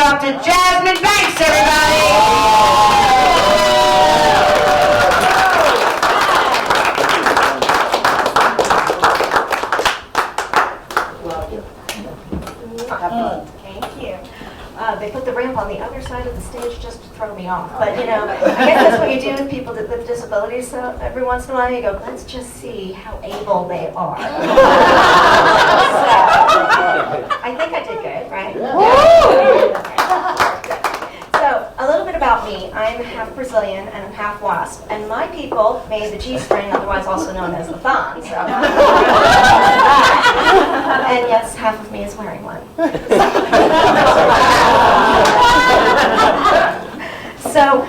up to Jazzmyn Banks, everybody! Thank you. They put the ramp on the other side of the stage just to throw me off. But, you know, I guess that's what you do with people with disabilities. So every once in a while you go, let's just see how able they are. So, I think I did good, right? Yeah. So, a little bit about me. I'm half Brazilian and I'm half wasp. And my people made the G-string, otherwise also known as the thong. So. And yes, half of me is wearing one. So,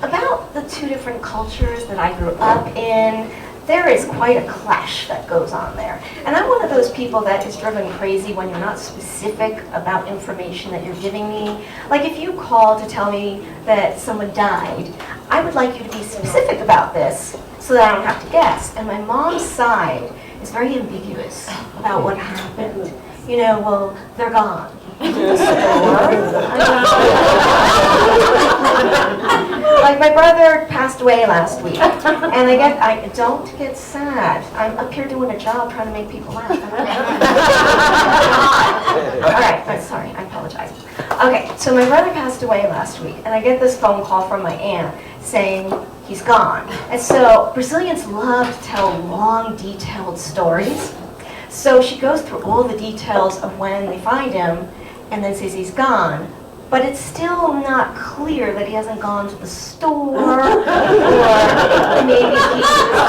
about the two different cultures that I grew up in, there is quite a clash that goes on there. And I'm one of those people that is driven crazy when you're not specific about information that you're giving me. Like if you call to tell me that someone died, I would like you to be specific about this so that I don't have to guess. And my mom's side is very ambiguous about what happened. You know, well, they're gone. Like my brother passed away last week, and I don't get sad. I'm up here doing a job trying to make people laugh. All right, sorry, I apologize. Okay, so my brother passed away last week, and I get this phone call from my aunt saying he's gone. And so Brazilians love to tell long, detailed stories. So she goes through all the details of when they find him, and then says he's gone. But it's still not clear that he hasn't gone to the store, or maybe he was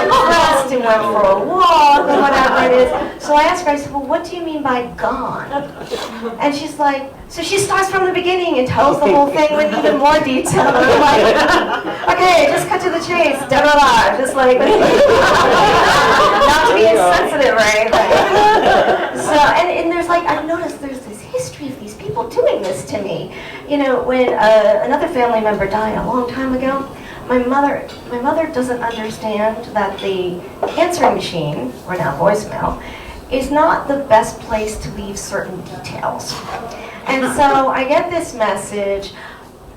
depressed and went for a walk, or whatever it is. So I asked her, I said, well, what do you mean by gone? And she's like, so she starts from the beginning and tells the whole thing with even more detail. And I'm like, okay, just cut to the chase, dead or alive, just like, not to be insensitive or anything. So, and there's like, I've noticed there's this history of these people doing this to me. You know, when another family member died a long time ago, my mother doesn't understand that the answering machine, or now voicemail, is not the best place to leave certain details. And so I get this message,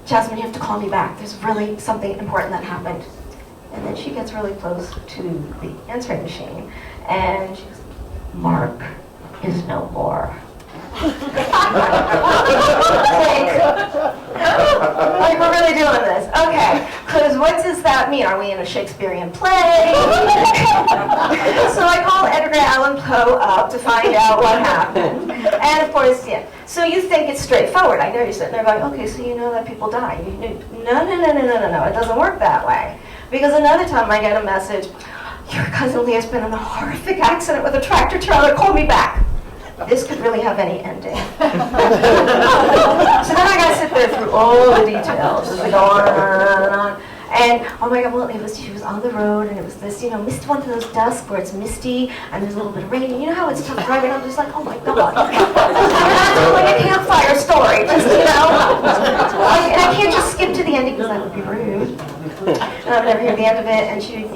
Jazzmyn, you have to call me back. There's really something important that happened. And then she gets really close to the answering machine, and she goes, Mark is no more. Like we're really doing this. Okay, because what does that mean? Are we in a Shakespearean play? So I call Edgar Allan Poe up to find out what happened. And of course, yeah. So you think it's straightforward. I know you're sitting there going, okay, so you know that people die. You knew. No. It doesn't work that way. Because another time I get a message, your cousin Leah's been in a horrific accident with a tractor trailer. Call me back. This could really have any ending. So then I got to sit there through all the details as they go on and on. And oh my God, well, she was on the road, and it was this, mist one of those dusk where it's misty and there's a little bit of rain. You know how it's tough driving? I'm just like, oh my God. I'm like a campfire story, just, and I can't just skip to the ending because that would be rude. And I've never heard the end of it, and she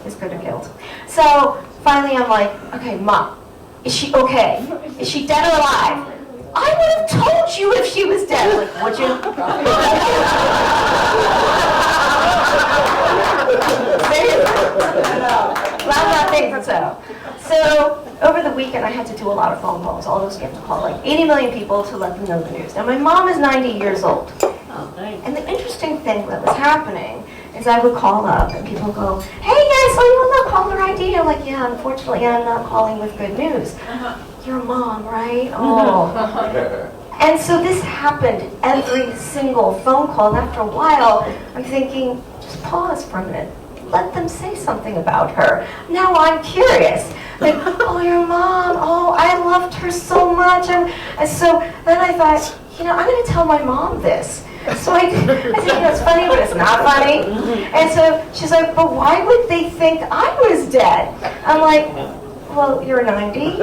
is good or killed. So finally I'm like, okay, Mom, is she okay? Is she dead or alive? I would have told you if she was dead. Like, would you? So over the weekend I had to do a lot of phone calls. All those you have to call like 80 million people to let them know the news. Now my mom is 90 years old. And the interesting thing that was happening is I would call up and people would go, hey, I saw you on the caller ID. I'm like, yeah, unfortunately I'm not calling with good news. Your mom, right? Oh. And so this happened every single phone call. And after a while, I'm thinking, just pause for a minute. Let them say something about her. Now I'm curious. Like, oh, your mom. Oh, I loved her so much. And so then I thought, I'm going to tell my mom this. So I said, it's funny, but it's not funny. And so she's like, but why would they think I was dead? I'm like, well, you're 90.